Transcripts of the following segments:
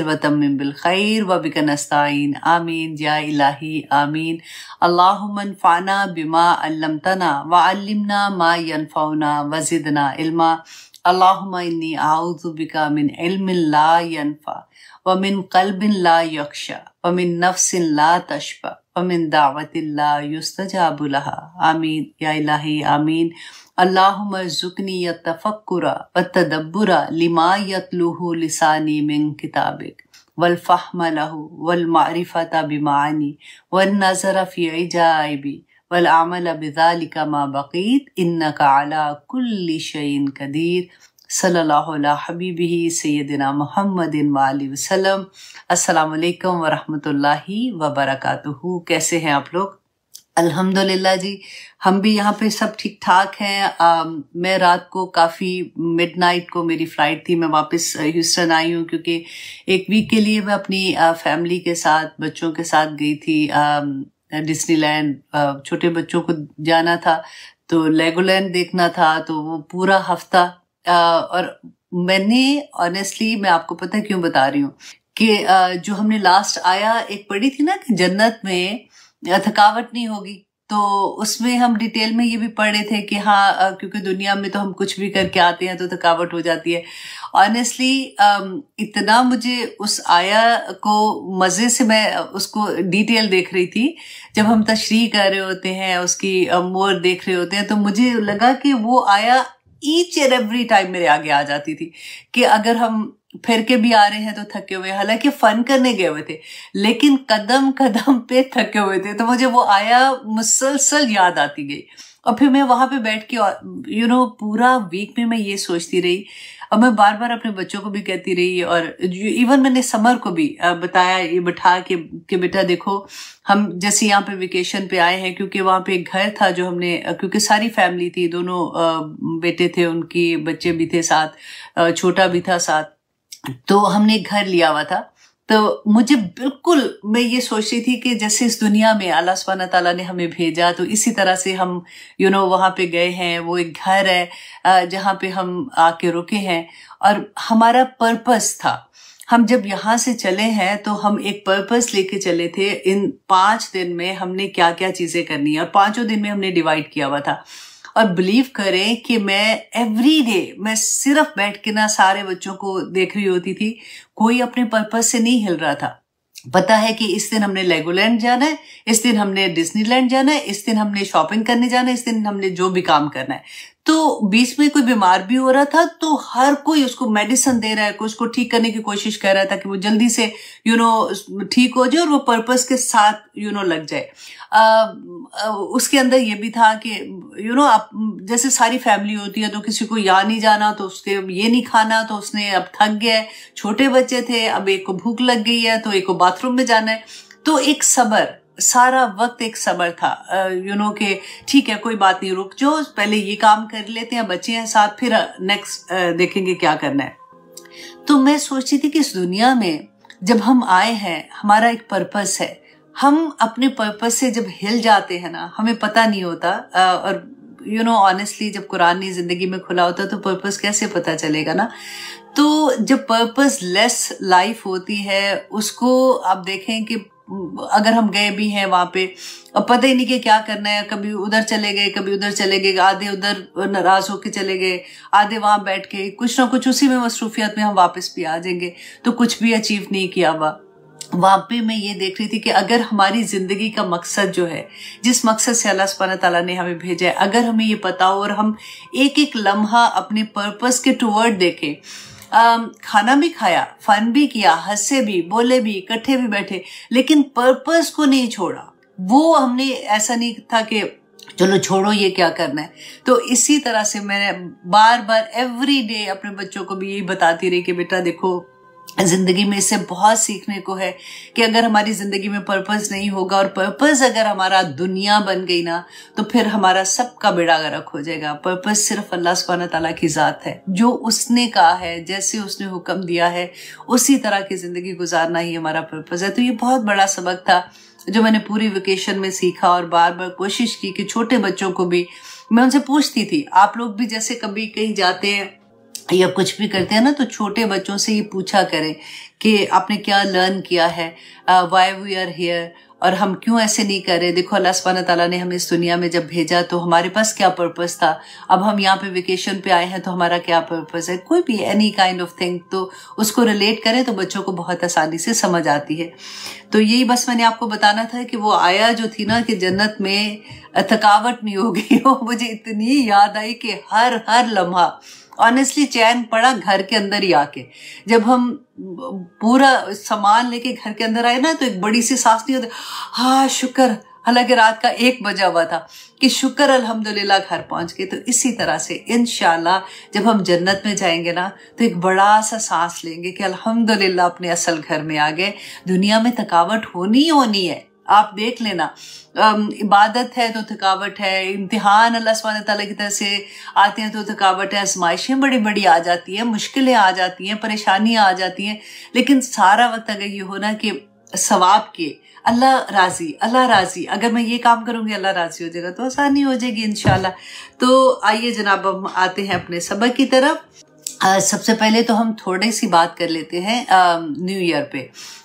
वतम्मिम bill खैर व बिका नस्ताईन आमीन या इलाही आमीन। अल्लाहुम्मा अन्फअना बिमा अल्लमतना व अल्लिमना मा यनफउना व ज़िदना इल्मा। अल्लाहुम्मा इन्नी आऊज़ु बिका मिन इल्मिन ला यनफ़ा व मिन क़ल्बिन ला यख़शा व मिन नफ़्सिन ला तशबा व मिन दावतिन ला युस्तजाबु लहा आमीन या इलाही आमीन। अल्लाहुम्मा अर्ज़ुक़नी अत-तफ़क्कुरा व-तदब्बुरा लिमा यतलूहु लिसानी मिन किताबिक वल फ़हमा लहू वल मारिफ़ता बिमानी वन नज़रा फ़ी इजाइबी वल अमल बिज़ालिका मा बक़ीत इन्नका अला कुल्ली शैइन क़दीर। सल्लल्लाहु अला हबीबिही सय्यदिना मुहम्मदिन व आलिहि वसल्लम। अस्सलामु अलैकुम व रहमतुल्लाहि व बरकातुहू। कैसे हैं आप लोग? अल्हम्दुलिल्लाह जी, हम भी यहाँ पे सब ठीक ठाक हैं। मैं रात को काफ़ी मिडनाइट को मेरी फ़्लाइट थी, मैं वापस ह्यूस्टन आई हूँ क्योंकि एक वीक के लिए मैं अपनी फैमिली के साथ बच्चों के साथ गई थी डिज्नीलैंड। छोटे बच्चों को जाना था तो लेगोलैंड देखना था, तो वो पूरा हफ्ता और मैंने ऑनेस्टली, मैं आपको पता है क्यों बता रही हूँ कि जो हमने लास्ट आया एक पढ़ी थी ना कि जन्नत में थकावट नहीं होगी, तो उसमें हम डिटेल में ये भी पढ़े थे कि हाँ क्योंकि दुनिया में तो हम कुछ भी करके आते हैं तो थकावट हो जाती है। ऑनेस्टली इतना मुझे उस आया को मज़े से मैं उसको डिटेल देख रही थी, जब हम तशरीह कर रहे होते हैं उसकी मोर देख रहे होते हैं, तो मुझे लगा कि वो आया ईच एंड एवरी टाइम मेरे आगे आ जाती थी कि अगर हम फिर के भी आ रहे हैं तो थके हुए, हालांकि फन करने गए हुए थे लेकिन कदम कदम पे थके हुए थे, तो मुझे वो आया मुसलसल याद आती गई। और फिर मैं वहां पे बैठ के पूरा वीक में मैं ये सोचती रही और मैं बार बार अपने बच्चों को भी कहती रही और इवन मैंने समर को भी बताया ये बिठा के बेटा देखो, हम जैसे यहाँ पे वेकेशन पे आए हैं क्योंकि वहाँ पे एक घर था जो हमने, क्योंकि सारी फैमिली थी, दोनों बेटे थे, उनकी बच्चे भी थे साथ, छोटा भी था साथ, तो हमने एक घर लिया हुआ था। तो मुझे बिल्कुल, मैं ये सोच रही थी कि जैसे इस दुनिया में अल्लाह सुब्हानहू तआला ने हमें भेजा तो इसी तरह से हम वहाँ पे गए हैं। वो एक घर है जहाँ पे हम आके रुके हैं और हमारा पर्पस था। हम जब यहाँ से चले हैं तो हम एक पर्पस लेके चले थे, इन 5 दिन में हमने क्या क्या चीजें करनी है, और 5 दिन में हमने डिवाइड किया हुआ था। और बिलीव करें कि मैं एवरी डे मैं सिर्फ बैठ के ना सारे बच्चों को देख रही होती थी, कोई अपने पर्पस से नहीं हिल रहा था। पता है कि इस दिन हमने लेगोलैंड जाना है, इस दिन हमने डिज्नीलैंड जाना है, इस दिन हमने शॉपिंग करने जाना है, इस दिन हमने जो भी काम करना है। तो बीच में कोई बीमार भी हो रहा था तो हर कोई उसको मेडिसिन दे रहा है, कोई उसको ठीक करने की कोशिश कर रहा था कि वो जल्दी से ठीक हो जाए और वो पर्पस के साथ लग जाए। उसके अंदर ये भी था कि आप जैसे सारी फैमिली होती है तो किसी को यहाँ नहीं जाना तो उसके ये नहीं खाना तो उसने अब थक गया है, छोटे बच्चे थे, अब एक को भूख लग गई है तो एक को बाथरूम में जाना है, तो एक सब्र, सारा वक्त एक सब्र था कि ठीक है कोई बात नहीं, रुक जाओ, पहले ये काम कर लेते हैं, बच्चे हैं साथ, फिर नेक्स्ट देखेंगे क्या करना है। तो मैं सोचती थी कि इस दुनिया में जब हम आए हैं हमारा एक पर्पस है, हम अपने पर्पस से जब हिल जाते हैं ना हमें पता नहीं होता। और ऑनेस्टली जब कुरान नहीं जिंदगी में खुला होता तो पर्पस कैसे पता चलेगा ना। तो जब पर्पस लेस लाइफ होती है उसको आप देखें कि अगर हम गए भी हैं वहां पे अब पता ही नहीं कि क्या करना है, कभी उधर चले गए कभी उधर चले गए, आधे उधर नाराज होके चले गए, आधे वहां बैठ के कुछ ना कुछ उसी में मसरूफियत में हम वापस भी आ जाएंगे, तो कुछ भी अचीव नहीं किया हुआ। वहां पे मैं ये देख रही थी कि अगर हमारी जिंदगी का मकसद जो है, जिस मकसद से अल्लाह सुब्हानहू तआला ने हमें भेजा है, अगर हमें ये पता हो और हम एक एक लम्हा अपने पर्पस के टुवर्ड देखें, खाना भी खाया, फन भी किया, हंसे भी, बोले भी, इकट्ठे भी बैठे, लेकिन पर्पस को नहीं छोड़ा। वो हमने ऐसा नहीं था कि चलो छोड़ो ये क्या करना है। तो इसी तरह से मैंने बार बार एवरी डे अपने बच्चों को भी यही बताती रही कि बेटा देखो जिंदगी में इससे बहुत सीखने को है कि अगर हमारी जिंदगी में पर्पस नहीं होगा और पर्पस अगर हमारा दुनिया बन गई ना तो फिर हमारा सबका बेड़ा गर्क हो जाएगा। पर्पस सिर्फ अल्लाह सुब्हानहू तआला की जात है, जो उसने कहा है, जैसे उसने हुक्म दिया है उसी तरह की जिंदगी गुजारना ही हमारा पर्पस है। तो ये बहुत बड़ा सबक था जो मैंने पूरी वेकेशन में सीखा और बार बार कोशिश की कि छोटे बच्चों को भी मैं उनसे पूछती थी, आप लोग भी जैसे कभी कहीं जाते हैं या कुछ भी करते हैं ना, तो छोटे बच्चों से ये पूछा करें कि आपने क्या लर्न किया है, व्हाई वी आर हियर, और हम क्यों ऐसे नहीं कर रहे। देखो अल्लाह सुब्हानहू तआला ने हमें इस दुनिया में जब भेजा तो हमारे पास क्या पर्पस था, अब हम यहाँ पे वेकेशन पे आए हैं तो हमारा क्या पर्पस है, कोई भी एनी काइंड ऑफ थिंग, तो उसको रिलेट करें तो बच्चों को बहुत आसानी से समझ आती है। तो यही बस मैंने आपको बताना था कि वो आया जो थी ना कि जन्नत में थकावट नहीं होगी, वो मुझे इतनी याद आई कि हर लम्हा ऑनेस्टली चैन पड़ा घर के अंदर ही आके। जब हम पूरा सामान लेके घर के अंदर आए ना तो एक बड़ी सी सांस नहीं होती, हाँ शुक्र, हालांकि रात का 1 बजा हुआ था, कि शुक्र अल्हम्दुलिल्लाह घर पहुंच गए। तो इसी तरह से इंशाल्लाह जब हम जन्नत में जाएंगे ना तो एक बड़ा सा सांस लेंगे कि अल्हम्दुलिल्लाह अपने असल घर में आ गए। दुनिया में थकावट होनी होनी है, आप देख लेना, इबादत है तो थकावट है, इम्तिहान अल्लाह सुब्हानहू तआला की तरफ से आते हैं तो थकावट है, आजमाइशें बड़ी बड़ी आ जाती हैं, मुश्किलें आ जाती हैं, परेशानियां आ जाती हैं, लेकिन सारा वक्त अगर ये हो ना कि सवाब के अल्लाह राजी, अगर मैं ये काम करूंगी अल्लाह राजी हो जाएगा, तो आसानी हो जाएगी इंशाल्लाह। तो आइए जनाब हम आते हैं अपने सबक की तरफ। सबसे पहले तो हम थोड़ी सी बात कर लेते हैं न्यू ईयर पे,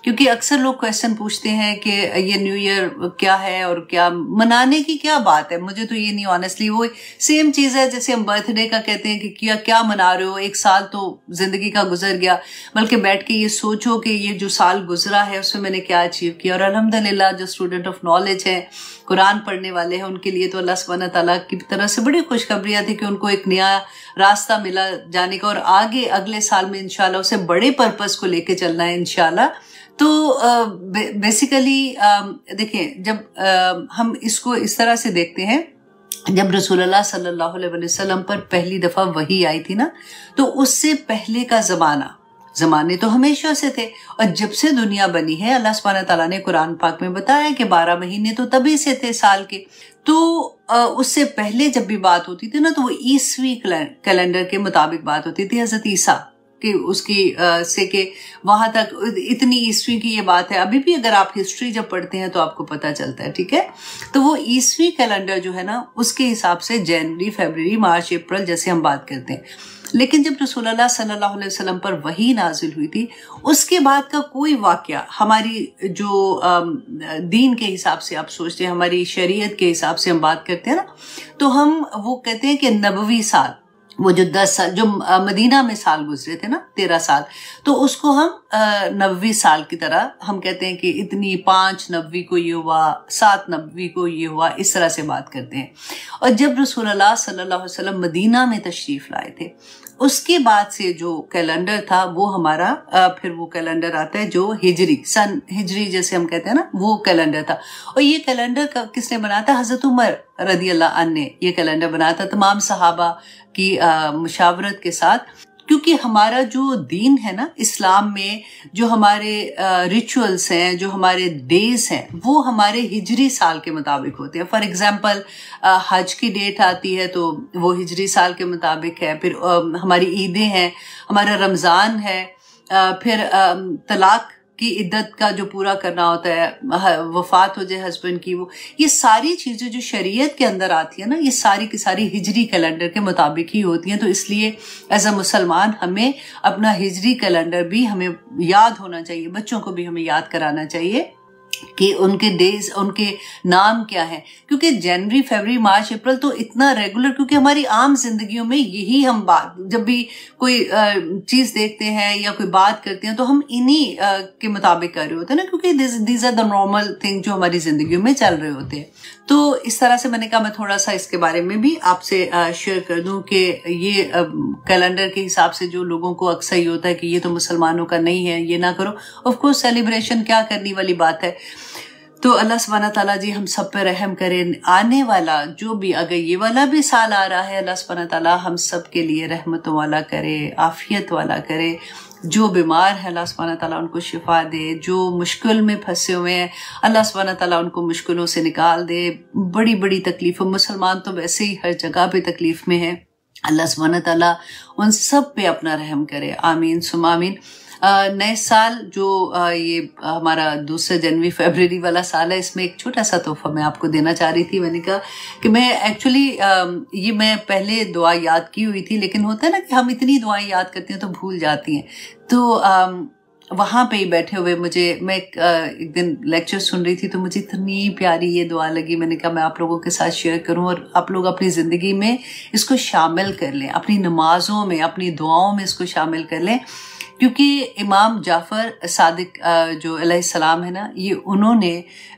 क्योंकि अक्सर लोग क्वेश्चन पूछते हैं कि ये न्यू ईयर क्या है और क्या मनाने की क्या बात है। मुझे तो ये नहीं, ऑनेस्टली वो सेम चीज है जैसे हम बर्थडे का कहते हैं कि क्या मना रहे हो, एक साल तो जिंदगी का गुजर गया, बल्कि बैठ के ये सोचो कि ये जो साल गुजरा है उसमें मैंने क्या अचीव किया। और अल्हम्दुलिल्लाह जो स्टूडेंट ऑफ नॉलेज है, कुरान पढ़ने वाले हैं, उनके लिए तो अल्लाह सुब्हानहू तआला की तरफ से बड़ी खुशखबरियां थी कि उनको एक नया रास्ता मिला जाने का, और आगे अगले साल में इंशाल्लाह उसे बड़े पर्पस को लेके चलना है इंशाल्लाह। तो बेसिकली देखें, जब हम इसको इस तरह से देखते हैं, जब रसूलुल्लाह सल्लल्लाहु अलैहि वसल्लम पर पहली दफा वही आई थी ना, तो उससे पहले का जमाने तो हमेशा से थे, और जब से दुनिया बनी है अल्लाह सुब्हानहू तआला ने कुरान पाक में बताया कि 12 महीने तो तभी से थे साल के। तो उससे पहले जब भी बात होती थी ना तो वो ईसवी कैलेंडर के मुताबिक बात होती थी, हजरत ईसा कि उसकी से के वहां तक इतनी ईस्वी की ये बात है। अभी भी अगर आप हिस्ट्री जब पढ़ते हैं तो आपको पता चलता है, ठीक है। तो वो ईस्वी कैलेंडर जो है ना उसके हिसाब से जनवरी, फरवरी, मार्च, अप्रैल जैसे हम बात करते हैं। लेकिन जब रसूलुल्लाह सल्लल्लाहु अलैहि वसल्लम पर वही नाजिल हुई थी, उसके बाद का कोई वाकया हमारी जो दीन के हिसाब से आप सोचते हैं, हमारी शरीयत के हिसाब से हम बात करते हैं ना, तो हम वो कहते हैं कि नबवी साल, वो जो 10 साल जो मदीना में साल गुजरे थे ना 13 साल, तो उसको हम नबवी साल की तरह हम कहते हैं कि इतनी 5 नबवी को ये हुआ, 7 नबवी को ये हुआ, इस तरह से बात करते हैं। और जब रसूलुल्लाह सल्लल्लाहु अलैहि वसल्लम मदीना में तशरीफ लाए थे, उसके बाद से जो कैलेंडर था वो हमारा फिर वो कैलेंडर आता है जो हिजरी, सन हिजरी जैसे हम कहते हैं ना, वो कैलेंडर था। और ये कैलेंडर किसने बनाया था? हजरत उमर रदी अल्लाह अन्हु ने ये कैलेंडर बनाया था तमाम सहाबा की मुशावरत के साथ, क्योंकि हमारा जो दीन है ना इस्लाम में, जो हमारे रिचुअल्स हैं, जो हमारे डेज हैं, वो हमारे हिजरी साल के मुताबिक होते हैं। फॉर एग्जांपल हज की डेट आती है तो वो हिजरी साल के मुताबिक है। फिर हमारी ईदें हैं, हमारा रमज़ान है, फिर तलाक की इद्दत का जो पूरा करना होता है, वफात हो जाए हस्बैंड की, वो ये सारी चीज़ें जो शरीयत के अंदर आती है ना, ये सारी की सारी हिजरी कैलेंडर के मुताबिक ही होती हैं। तो इसलिए एज अ मुसलमान हमें अपना हिजरी कैलेंडर भी हमें याद होना चाहिए, बच्चों को भी हमें याद कराना चाहिए कि उनके डेज, उनके नाम क्या है। क्योंकि जनवरी, फरवरी, मार्च, अप्रैल तो इतना रेगुलर, क्योंकि हमारी आम जिंदगियों में यही हम बात, जब भी कोई चीज देखते हैं या कोई बात करते हैं तो हम इन्हीं के मुताबिक कर रहे होते हैं ना, क्योंकि these are the normal thing जो हमारी जिंदगियों में चल रहे होते हैं। तो इस तरह से मैंने कहा मैं थोड़ा सा इसके बारे में भी आपसे शेयर कर दूं कि ये कैलेंडर के हिसाब से जो लोगों को अक्सर ये होता है कि ये तो मुसलमानों का नहीं है, ये ना करो। ऑफ कोर्स सेलिब्रेशन क्या करने वाली बात है। तो अल्लाह सुब्हानहू तआला जी हम सब पे रहम करें। आने वाला जो भी, अगर ये वाला भी साल आ रहा है, अल्लाह सुब्हानहू तआला हम सब के लिए रहमतों वाला करे, आफियत वाला करे। जो बीमार है अल्लाह सुब्हानहू तआला उनको शिफा दे, जो मुश्किल में फंसे हुए हैं अल्लाह सुब्हानहू तआला उनको मुश्किलों से निकाल दे। बड़ी बड़ी तकलीफ, मुसलमान तो वैसे ही हर जगह पे तकलीफ में है, अल्लाह सुब्हानहू तआला उन सब पे अपना रहम करे, आमीन सुम आमीन। नए साल जो ये हमारा 2 जनवरी फरवरी वाला साल है, इसमें एक छोटा सा तोहफा मैं आपको देना चाह रही थी। मैंने कहा कि मैं एक्चुअली ये मैं पहले दुआ याद की हुई थी, लेकिन होता है ना कि हम इतनी दुआएं याद करते हैं तो भूल जाती हैं। तो वहाँ पे ही बैठे हुए मैं एक दिन लेक्चर सुन रही थी, तो मुझे इतनी प्यारी ये दुआ लगी। मैंने कहा मैं आप लोगों के साथ शेयर करूं और आप लोग अपनी ज़िंदगी में इसको शामिल कर लें, अपनी नमाजों में, अपनी दुआओं में इसको शामिल कर लें। क्योंकि इमाम जाफ़र सादिक जो अलैहिस्सलाम है ना, ये उन्होंने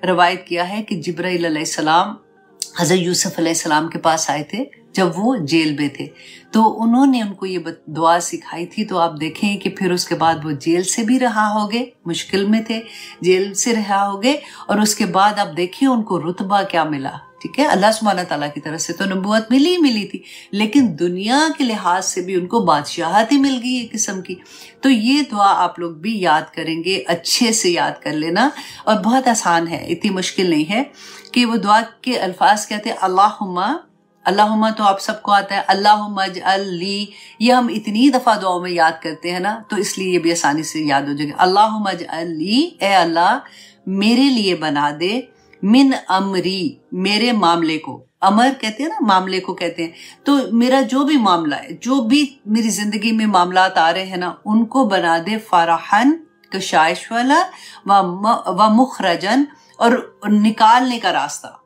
रवायत किया है कि जिब्राइल अलैहिस्सलाम हज़रत यूसुफ अलैहिस्सलाम के पास आए थे जब वो जेल में थे, तो उन्होंने उनको ये दुआ सिखाई थी। तो आप देखें कि फिर उसके बाद वो जेल से भी रहा होगे, मुश्किल में थे, जेल से रहा होगे, और उसके बाद आप देखिए उनको रुतबा क्या मिला। ठीक है, अल्लाह सुब्हानहू तआला की तरफ से तो नबूवत मिली थी, लेकिन दुनिया के लिहाज से भी उनको बादशाहत ही मिल गई एक किस्म की। तो ये दुआ आप लोग भी याद करेंगे, अच्छे से याद कर लेना, और बहुत आसान है, इतनी मुश्किल नहीं है। कि वो दुआ के अल्फाज कहते हैं अल्लाहुम्मा तो आप सबको आता है, अल्लाहुम्मा अजअल ली, ये हम इतनी दफ़ा दुआओं में याद करते हैं ना, तो इसलिए ये भी आसानी से याद हो जाएगा। अल्लाहुम्मा अजअल ली, ए अल्लाह मेरे लिए बना दे, मिन अमरी, मेरे मामले को, अमर कहते हैं ना, मामले को कहते हैं, तो मेरा जो भी मामला है, जो भी मेरी जिंदगी में मामलात आ रहे हैं ना, उनको बना दे फराहन, कशाइश वाला, व मुखरजन, और निकालने का रास्ता।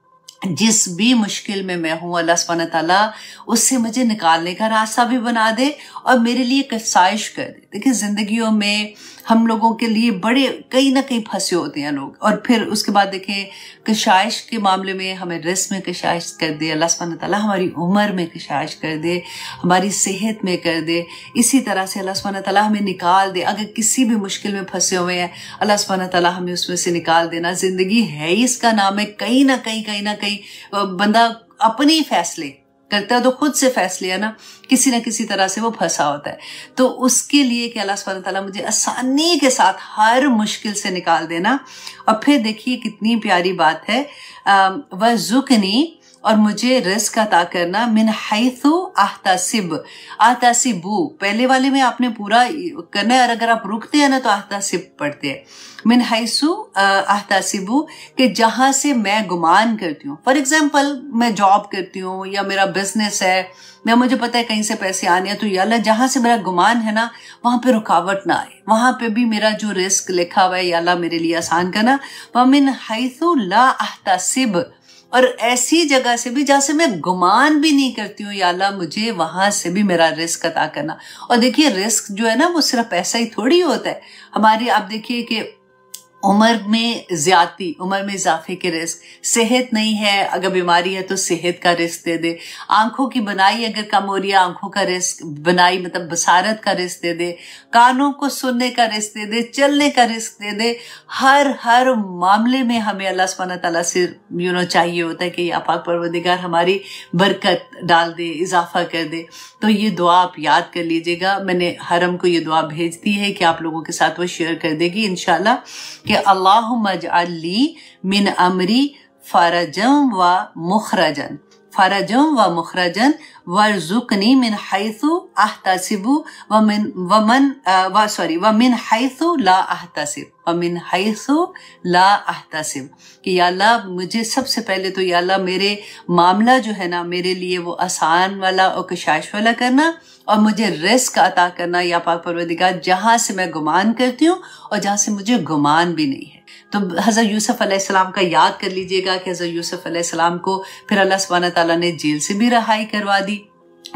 जिस भी मुश्किल में मैं हूँ, अल्लाह सुब्हानहू तआला उससे मुझे निकालने का रास्ता भी बना दे और मेरे लिए कसाइश कर दे। देखिए जिंदगियों में हम लोगों के लिए बड़े कहीं ना कहीं फंसे होते हैं लोग, और फिर उसके बाद देखें कशाइश के मामले में हमें रिस्क में कशाइश कर दे अल्लाह सुब्हानहू तआला, हमारी उम्र में कशाइश कर दे, हमारी सेहत में कर दे। इसी तरह से अल्लाह सुब्हानहू तआला हमें निकाल दे, अगर किसी भी मुश्किल में फंसे हुए हैं अल्लाह सुब्हानहू तआला हमें उसमें से निकाल देना। जिंदगी है ही इसका नाम है, कहीं ना कहीं बंदा अपने फैसले करता है, तो खुद से फैसले है ना किसी तरह से वो फंसा होता है। तो उसके लिए कि अल्लाह सुब्हानहू तआला मुझे आसानी के साथ हर मुश्किल से निकाल देना। और फिर देखिए कितनी प्यारी बात है, वज़ुकनी, और मुझे रिस्क अता करना, मिन हैथु आहतसिबु, पहले वाले में आपने पूरा करना है, और अगर आप रुकते हैं ना तो आहतसिब पढ़ते हैं। मिन हैसु आहतसिबु, कि जहां से मैं गुमान करती हूँ। फॉर एग्जाम्पल मैं जॉब करती हूँ या मेरा बिजनेस है, मैं मुझे पता है कहीं से पैसे आने हैं, तो या अल्लाह जहां से मेरा गुमान है ना वहां पे रुकावट ना आए, वहां पे भी मेरा जो रिस्क लिखा हुआ है या अल्लाह मेरे लिए आसान करना। मिन हैसु ला आहतसिब, और ऐसी जगह से भी जहां से मैं गुमान भी नहीं करती हूँ, या अल्लाह मुझे वहां से भी मेरा रिस्क अता करना। और देखिए रिस्क जो है ना वो सिर्फ पैसा ही थोड़ी होता है हमारी। आप देखिए कि उम्र में ज्यादती, उम्र में इजाफे के रिस्क, सेहत नहीं है अगर बीमारी है तो सेहत का रिस्क दे दे, आंखों की बनाई अगर कम हो रही है आंखों का रिस्क, बनाई मतलब बसारत का रिस्क दे दे, कानों को सुनने का रिस्क दे दे, चलने का रिस्क दे दे। हर मामले में हमें अल्लाह सुब्हानहू तआला से चाहिए होता है कि या पाक परवरदिगार हमारी बरकत डाल दे, इजाफा कर दे। तो ये दुआ आप याद कर लीजिएगा, मैंने हरम को ये दुआ भेज दी है कि आप लोगों के साथ वो शेयर कर देगी इंशाल्लाह, कि अल्लाहुम्मा अजअल ली मिन अमरी फरजम व मुखरजन, फरजम व मुखरजन, वर्जुकनी मिन हैसु अहतसिबु व मिन हैसु ला अहतसिब, व मिन हैसु ला अहतसिब, कि या अल्लाह मुझे सबसे पहले तो या अल्लाह मेरे मामला जो है ना मेरे लिए वो आसान वाला और कशाइश वाला करना, और मुझे रिस्क अता करना या पाक परवरदिगार जहां से मैं गुमान करती हूँ और जहां से मुझे गुमान भी नहीं है। तो हज़रत यूसुफ अलैहिस्सलाम का याद कर लीजिएगा कि हज़रत यूसुफ अलैहिस्सलाम को फिर अल्लाह सुब्हानहू तआला ने जेल से भी रिहाई करवा दी,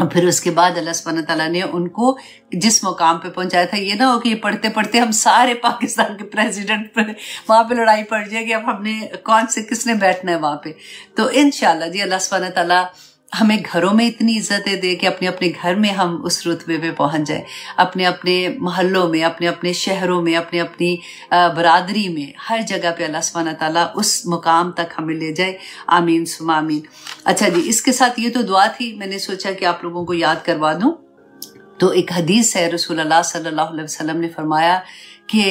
और फिर उसके बाद अल्लाह सुब्हानहू तआला ने उनको जिस मुकाम पे पहुंचाया था, ये ना हो कि ये पढ़ते पढ़ते हम सारे पाकिस्तान के प्रेसिडेंट पर वहां पे लड़ाई पड़ जाए कि अब हमने कौन से किसने बैठना है वहां पे। तो इंशाल्लाह जी अल्लाह सुब्हानहू तआला हमें घरों में इतनी इज्जतें दे कि अपने अपने घर में हम उस रुतबे पे पहुंच जाए, अपने अपने मोहल्लों में, अपने अपने शहरों में, अपने अपनी बरादरी में, हर जगह पे अल्लाह सुब्हानहू तआला उस मुकाम तक हमें ले जाए। आमीन सुम्मा आमीन। अच्छा जी, इसके साथ ये तो दुआ थी, मैंने सोचा कि आप लोगों को याद करवा दूं। तो एक हदीस है, रसूलुल्लाह सल्लल्लाहु अलैहि वसल्लम ने फरमाया कि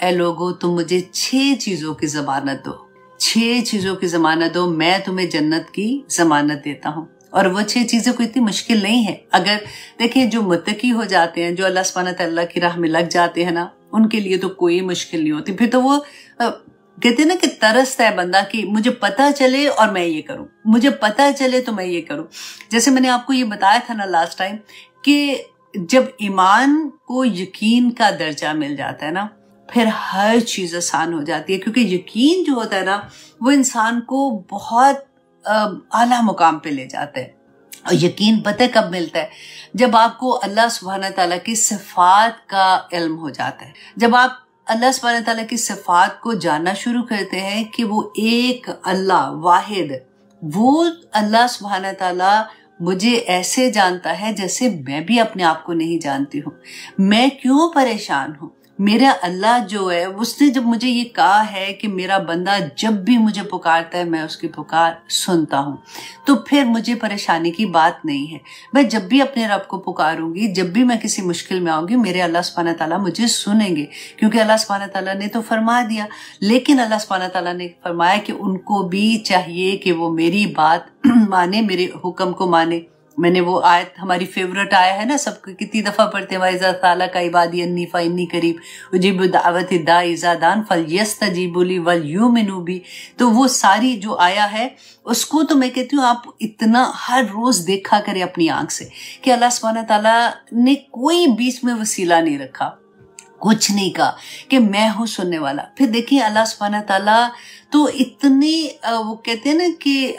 ए लोगो तुम मुझे 6 चीजों की जमानत दो, 6 चीजों की जमानत दो, मैं तुम्हें जन्नत की जमानत देता हूँ। और वो 6 चीज़ें कोई इतनी मुश्किल नहीं है। अगर देखिए जो मुत्तकी हो जाते हैं, जो अल्लाह सुब्हानहू तआला की राह में लग जाते हैं ना, उनके लिए तो कोई मुश्किल नहीं होती। फिर तो वो कहते हैं ना कि तरसता है बंदा कि मुझे पता चले और मैं ये करूं, मुझे पता चले तो मैं ये करूं। जैसे मैंने आपको ये बताया था ना लास्ट टाइम कि जब ईमान को यकीन का दर्जा मिल जाता है ना, फिर हर चीज़ आसान हो जाती है, क्योंकि यकीन जो होता है ना वो इंसान को बहुत आला मुकाम पे ले जाता है। और यकीन पता है कब मिलता है? जब आपको अल्लाह सुब्हानहू तआला की सिफात का इल्म हो जाता है। जब आप अल्लाह सुब्हानहू तआला की सिफात को जानना शुरू करते हैं कि वो एक अल्लाह वाहिद, वो अल्लाह सुब्हानहू तआला मुझे ऐसे जानता है जैसे मैं भी अपने आप को नहीं जानती हूँ। मैं क्यों परेशान हूँ? मेरा अल्लाह जो है उसने जब मुझे ये कहा है कि मेरा बंदा जब भी मुझे पुकारता है मैं उसकी पुकार सुनता हूँ, तो फिर मुझे परेशानी की बात नहीं है। मैं जब भी अपने रब को पुकारूंगी, जब भी मैं किसी मुश्किल में आऊंगी, मेरे अल्लाह सुब्हानहू तआला मुझे सुनेंगे, क्योंकि अल्लाह सुब्हानहू तआला ने तो फरमा दिया। लेकिन अल्लाह सुब्हानहू तआला ने फरमाया कि उनको भी चाहिए कि वो मेरी बात माने, मेरे हुक्म को माने। मैंने वो आयत, हमारी फेवरेट आया है ना, सबको कितनी दफा पढ़ते हैं, वाइजा ताला का इबादी अन्नी फइन्नी करीब उजीबु दावत दाई इज़ा दान फलयस्तजीबु ली वलयुमिनु बी। तो वो सारी जो आया है उसको तो मैं कहती हूँ आप इतना हर रोज देखा करें अपनी आंख से कि अल्लाह सुब्हानहू तआला ने कोई बीच में वसीला नहीं रखा, कुछ नहीं कहा कि मैं हूँ सुनने वाला। फिर देखिए अल्लाह सुब्हानहू तआला तो इतनी वो कहते हैं ना कि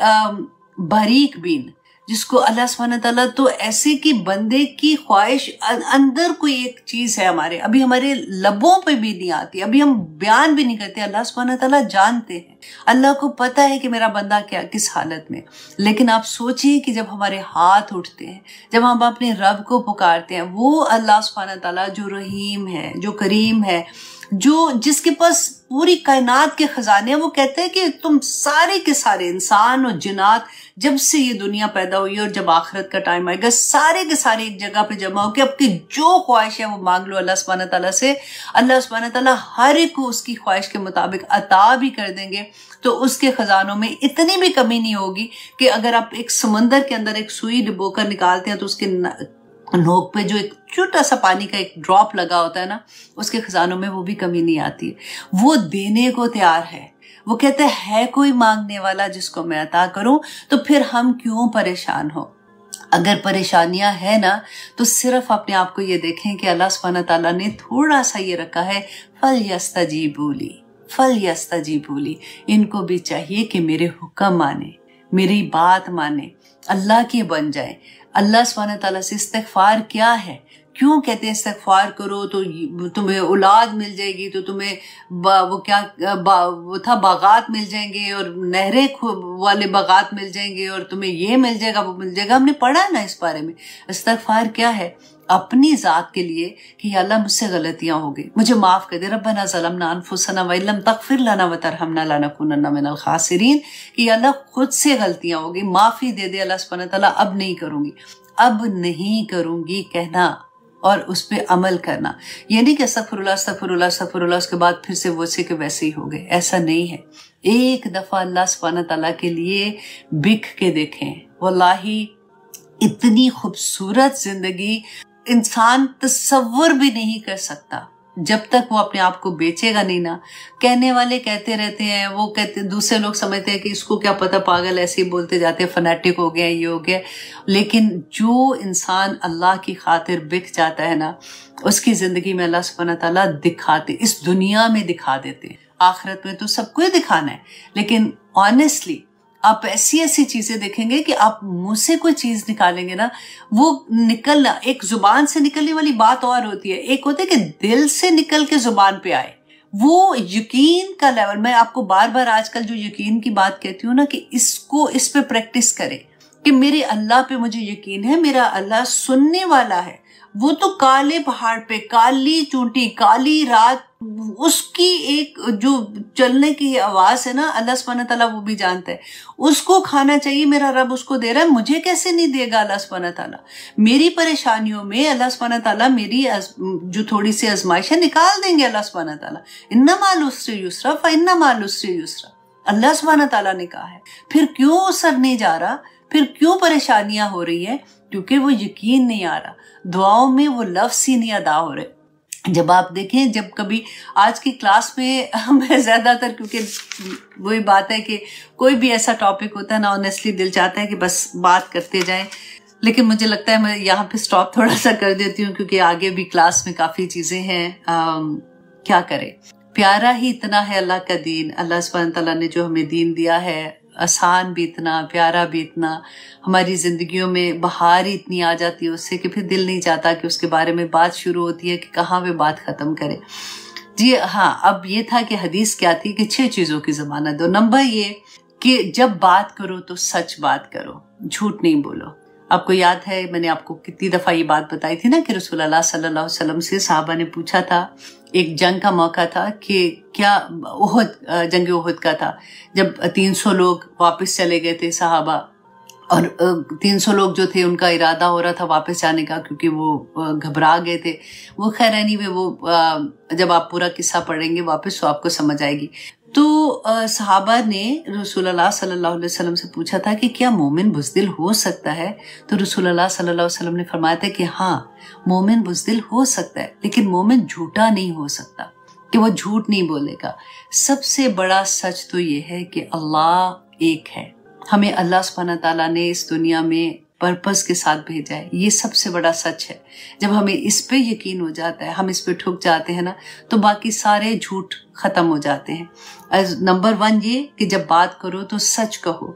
बारीक बीन, जिसको अल्लाह सुब्हानहू तआला तो ऐसे कि बंदे की ख्वाहिश अंदर कोई एक चीज है हमारे, अभी हमारे लबों पे भी नहीं आती, अभी हम बयान भी नहीं करते, अल्लाह सुब्हानहू तआला जानते हैं। अल्लाह को पता है कि मेरा बंदा क्या किस हालत में। लेकिन आप सोचिए कि जब हमारे हाथ उठते हैं, जब हम अपने रब को पुकारते हैं, वो अल्लाह सुब्हानहू तआला जो रहीम है, जो करीम है, जो जिसके पास पूरी कायनात के खजाने हैं, वो कहते हैं कि तुम सारे के सारे इंसान और जिन्नात जब से ये दुनिया पैदा हुई और जब आखिरत का टाइम आएगा, सारे के सारे एक जगह पे जमा होकर आपकी जो ख्वाहिश है वो मांग लो अल्लाह सुब्हानहू तआला से। अल्लाह सुब्हानहू तआला हर एक को उसकी ख्वाहिश के मुताबिक अता भी कर देंगे। तो उसके खजानों में इतनी भी कमी नहीं होगी कि अगर आप एक समंदर के अंदर एक सुई डुबोकर निकालते हैं तो उसके नोक पे जो एक छोटा सा पानी का एक ड्रॉप लगा होता है ना, उसके खजानों में वो भी कमी नहीं आती है। वो देने को तैयार है। वो कहते है कोई मांगने वाला जिसको मैं अता करूं, तो फिर हम क्यों परेशान हो? अगर परेशानियां है ना, तो सिर्फ अपने आप को ये देखें कि अल्लाह सुब्हानहू तआला ने थोड़ा सा ये रखा है, फलयस्तजीबू ली, इनको भी चाहिए कि मेरे हुक्म माने, मेरी बात माने, अल्लाह के बन जाए। अल्लाह सुब्हानहू तआला से इस्तिग़फ़ार क्या है? क्यों कहते हैं इस्तिग़फ़ार करो तो तुम्हें औलाद मिल जाएगी, तो तुम्हें वो था बागात मिल जाएंगे और नहरें वाले बागात मिल जाएंगे और तुम्हें ये मिल जाएगा वो मिल जाएगा। हमने पढ़ा है ना इस बारे में। इस्तिग़फ़ार क्या है? अपनी ज़ात के लिए कि अल्लाह मुझसे गलतियां हो गई, मुझे माफ़ कर दे, रब्बना ज़लमना अनफुसना व इल्लम तग़फ़िर लना व तरहमना लनकुनन्ना मिनल ख़ासिरीन, कि अल्लाह खुद से गलतियां हो गई, माफ़ी दे दे अल्लाह सुब्हानहू तआला, अब नहीं करूँगी कहना और उस पर अमल करना। ये नहीं कि अस्तग़फ़िरुल्लाह उसके बाद फिर से वैसे के वैसे ही हो गए, ऐसा नहीं है। एक दफ़ा अल्लाह सुब्हानहू तआला के लिए बिक के देखें, वल्लाही इतनी खूबसूरत जिंदगी इंसान तसव्वुर भी नहीं कर सकता जब तक वो अपने आप को बेचेगा नहीं ना। कहने वाले कहते रहते हैं, वो कहते, दूसरे लोग समझते हैं कि इसको क्या पता, पागल ऐसे ही बोलते जाते हैं, फनाटिक हो गया, ये हो गया। लेकिन जो इंसान अल्लाह की खातिर बिक जाता है ना, उसकी जिंदगी में अल्लाह सुब्हानहू तआला दिखाते, इस दुनिया में दिखा देते हैं। आखिरत में तो सबको ही दिखाना है, लेकिन ऑनेस्टली आप ऐसी ऐसी चीजें देखेंगे कि आप मुंह से कोई चीज निकालेंगे ना, वो निकलना, एक जुबान से निकलने वाली बात और होती है, एक होता है कि दिल से निकल के जुबान पे आए। वो यकीन का लेवल, मैं आपको बार बार आजकल जो यकीन की बात कहती हूँ ना, कि इस पे प्रैक्टिस करें कि मेरे अल्लाह पे मुझे यकीन है, मेरा अल्लाह सुनने वाला है। वो तो काले पहाड़ पे, काली चूंटी, काली रात, उसकी एक जो चलने की आवाज है ना, अल्लाह सुब्हानहू तआला वो भी जानता है। उसको खाना चाहिए, मेरा रब उसको दे रहा है, मुझे कैसे नहीं देगा अल्लाह सुब्हानहू तआला? मेरी परेशानियों में अल्लाह सुब्हानहू तआला मेरी जो थोड़ी सी आजमाइश है निकाल देंगे अल्लाह सुब्हानहू तआला। इन्ना माल उसरी युसरा फ़इन्ना माल उसरी युसरा, अल्लाह सुब्हानहू तआला ने कहा है। फिर क्यों सर नहीं जा रहा? फिर क्यों परेशानियां हो रही है? क्योंकि वो यकीन नहीं आ रहा, दुआओं में वो लफ्ज़ ही नहीं अदा हो रहे। जब आप देखें, जब कभी आज की क्लास में मैं ज़्यादातर, क्योंकि वही बात है कि कोई भी ऐसा टॉपिक होता है ना, ऑनेस्टली दिल चाहता है कि बस बात करते जाएं, लेकिन मुझे लगता है मैं यहाँ पे स्टॉप थोड़ा सा कर देती हूँ, क्योंकि आगे भी क्लास में काफ़ी चीज़ें हैं। क्या करें, प्यारा ही इतना है अल्लाह का दीन। अल्लाह सुब्हान तआला ने जो हमें दीन दिया है, आसान भी इतना, प्यारा भी इतना, हमारी ज़िंदगियों में बहार ही इतनी आ जाती है उससे कि फिर दिल नहीं चाहता कि उसके बारे में बात शुरू होती है कि कहाँ पे बात ख़त्म करें। जी हाँ, अब ये था कि हदीस क्या थी कि 6 चीज़ों की ज़मानत दो। नंबर ये कि जब बात करो तो सच बात करो, झूठ नहीं बोलो। आपको याद है मैंने आपको कितनी दफ़ा ये बात बताई थी ना कि रसूलुल्लाह सल्लल्लाहु अलैहि वसल्लम से साहबा ने पूछा था, एक जंग का मौका था कि क्या जंग उहद का था, जब 300 लोग वापस चले गए थे साहबा, और 300 लोग जो थे उनका इरादा हो रहा था वापस जाने का, क्योंकि वो घबरा गए थे। वो खैर एनीवे वो जब आप पूरा किस्सा पढ़ेंगे वापस तो आपको समझ आएगी। तो सहाबा ने रसूलुल्लाह सल्लल्लाहु अलैहि वसल्लम से पूछा था कि क्या मोमिन बुज़दिल हो सकता है? तो रसूलुल्लाह सल्लल्लाहु अलैहि वसल्लम ने फरमाया था कि हाँ, मोमिन बुज़दिल हो सकता है, लेकिन मोमिन झूठा नहीं हो सकता, कि वो झूठ नहीं बोलेगा। सबसे बड़ा सच तो ये है कि अल्लाह एक है। हमें अल्लाह सुब्हानहू तआला ने इस दुनिया में पर्पस के साथ भेजा है, ये सबसे बड़ा सच है। जब हमें इस पे यकीन हो जाता है, हम इस पे ठुक जाते हैं ना, तो बाकी सारे झूठ खत्म हो जाते हैं। नंबर 1 ये कि जब बात करो तो सच कहो,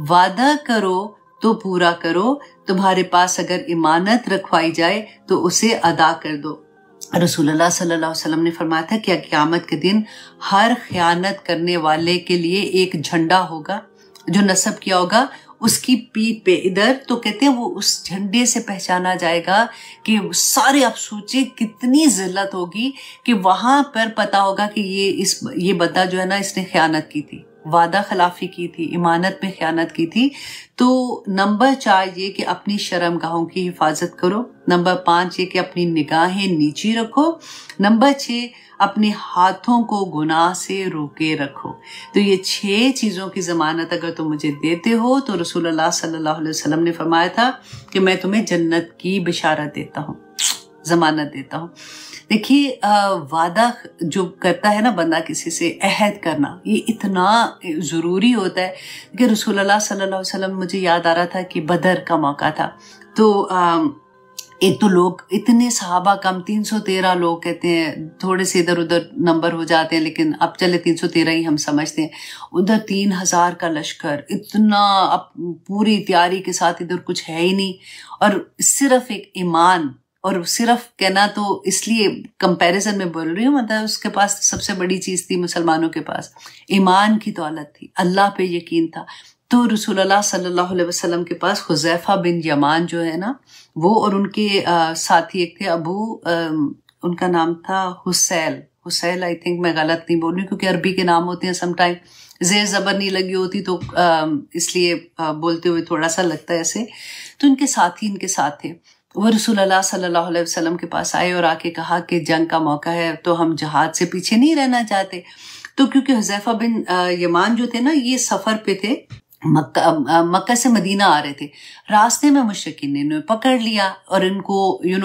वादा करो तो पूरा करो, तुम्हारे पास अगर इमानत रखवाई जाए तो उसे अदा कर दो। रसूलुल्लाह सल्लल्लाहु अलैहि वसल्लम ने फरमाया था कि क़यामत के दिन हर खयानत करने वाले के लिए एक झंडा होगा जो नस्ब किया होगा उसकी पीठ पे इधर, तो कहते हैं वो उस झंडे से पहचाना जाएगा कि सारे, आप सोचिए कितनी जिल्लत होगी कि वहां पर पता होगा कि ये बंदा जो है ना, इसने खयानत की थी, वादा खिलाफी की थी, इमानत में खयानत की थी। तो नंबर 4 ये कि अपनी शर्मगाहों की हिफाजत करो। नंबर 5 ये कि अपनी निगाहें नीची रखो। नंबर 6 अपने हाथों को गुनाह से रोके रखो। तो ये 6 चीज़ों की ज़मानत अगर तुम मुझे देते हो तो रसूलुल्लाह सल्लल्लाहु अलैहि वसल्लम ने फरमाया था कि मैं तुम्हें जन्नत की बिशारत देता हूँ, ज़मानत देता हूँ। देखिए, वादा जो करता है ना बंदा किसी से, अहद करना, ये इतना ज़रूरी होता है कि रसूलुल्लाह सल्लल्लाहु अलैहि वसल्लम, मुझे याद आ रहा था कि बदर का मौका था, तो एक तो लोग इतने सहाबा कम, 313 लोग, कहते हैं थोड़े से इधर उधर नंबर हो जाते हैं, लेकिन अब चले 313 ही हम समझते हैं। उधर 3000 का लश्कर, इतना, अब पूरी तैयारी के साथ, इधर कुछ है ही नहीं, और सिर्फ एक ईमान, और सिर्फ कहना तो इसलिए कंपैरिजन में बोल रही हूँ, मतलब उसके पास सबसे बड़ी चीज़ थी, मुसलमानों के पास ईमान की दौलत थी, अल्लाह पे यकीन था। तो रसूलुल्लाह सल्लल्लाहु अलैहि वसल्लम के पास हुज़ैफा बिन यमान जो है ना, वो और उनके साथी एक थे उनका नाम था हुसैल, आई थिंक, मैं गलत नहीं बोल रही क्योंकि अरबी के नाम होते हैं समटाइम ज़ेर ज़बर नहीं लगी होती, तो इसलिए बोलते हुए थोड़ा सा लगता है ऐसे। तो इनके साथी इनके साथ थे, वो रसूलुल्लाह सल्लल्लाहु अलैहि वसल्लम के पास आए और आके कहा कि जंग का मौका है तो हम जहाद से पीछे नहीं रहना चाहते। तो क्योंकि हुज़ैफा बिन यमान जो थे ना, ये सफ़र पे थे, मक्का से मदीना आ रहे थे, रास्ते में मुशरिकीन ने इन्हें पकड़ लिया और इनको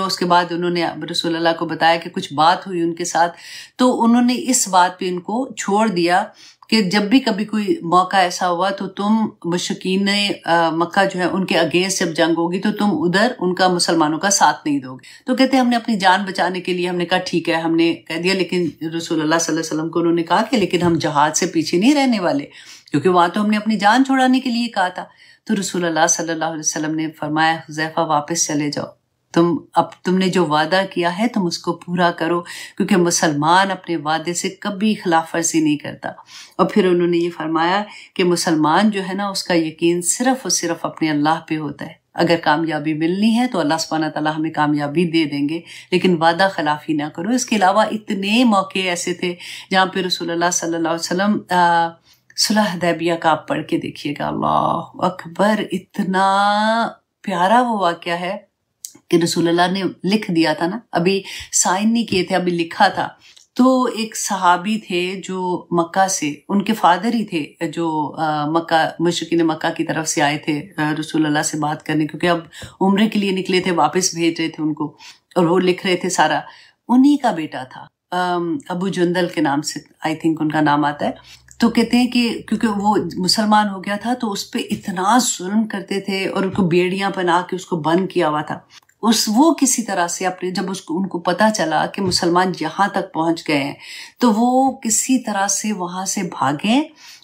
उसके बाद उन्होंने रसूलुल्लाह को बताया कि कुछ बात हुई उनके साथ, तो उन्होंने इस बात पे इनको छोड़ दिया कि जब भी कभी कोई मौका ऐसा हुआ तो तुम मुशरिकीन ने मक्का जो है उनके अगेंस्ट जब जंग होगी तो तुम उधर उनका मुसलमानों का साथ नहीं दोगे। तो कहते हैं हमने अपनी जान बचाने के लिए हमने कहा ठीक है, हमने कह दिया, लेकिन रसूलुल्लाह सल्लल्लाहु अलैहि वसल्लम को उन्होंने कहा कि लेकिन हम जहाज से पीछे नहीं रहने वाले, क्योंकि वहां तो हमने अपनी जान छुड़ाने के लिए कहा था। तो रसूलुल्लाह सल्लल्लाहु अलैहि वसल्लम ने फरमाया, हुज़ैफा वापस चले जाओ, तुमने जो वादा किया है तुम उसको पूरा करो, क्योंकि मुसलमान अपने वादे से कभी खिलाफ वर्जी नहीं करता। और फिर उन्होंने ये फरमाया कि मुसलमान जो है ना, उसका यकीन सिर्फ और सिर्फ अपने अल्लाह पे होता है। अगर कामयाबी मिलनी है तो अल्लाह सुब्हानहू तआला हमें कामयाबी दे देंगे, लेकिन वादा खिलाफी ना करो। इसके अलावा इतने मौके ऐसे थे जहाँ पे रसूलुल्लाह सल्लल्लाहु अलैहि वसल्लम, सुलह हुदैबिया का आप पढ़ के देखिएगा, अल्लाह अकबर, इतना प्यारा वो वाक़या है कि रसूलुल्लाह ने लिख दिया था ना, अभी साइन नहीं किए थे, अभी लिखा था तो एक सहाबी थे जो मक्का से, उनके फादर ही थे जो मक्का, मुशरिकीन मक्का की तरफ से आए थे रसूल अल्लाह से बात करने, क्योंकि अब उम्रे के लिए निकले थे, वापस भेज रहे थे उनको, और वो लिख रहे थे सारा। उन्हीं का बेटा था, अबू जंदल के नाम से आई थिंक उनका नाम आता है। तो कहते हैं कि क्योंकि वो मुसलमान हो गया था तो उस पर इतना जुल्म करते थे और उनको बेड़ियां बना के उसको बंद किया हुआ था। वो किसी तरह से अपने, जब उसको उनको पता चला कि मुसलमान यहाँ तक पहुंच गए हैं, तो वो किसी तरह से वहां से भागे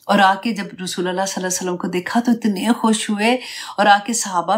और आके जब रसूलुल्लाह सल्लल्लाहु अलैहि वसल्लम को देखा तो इतने खुश हुए और आके सहाबा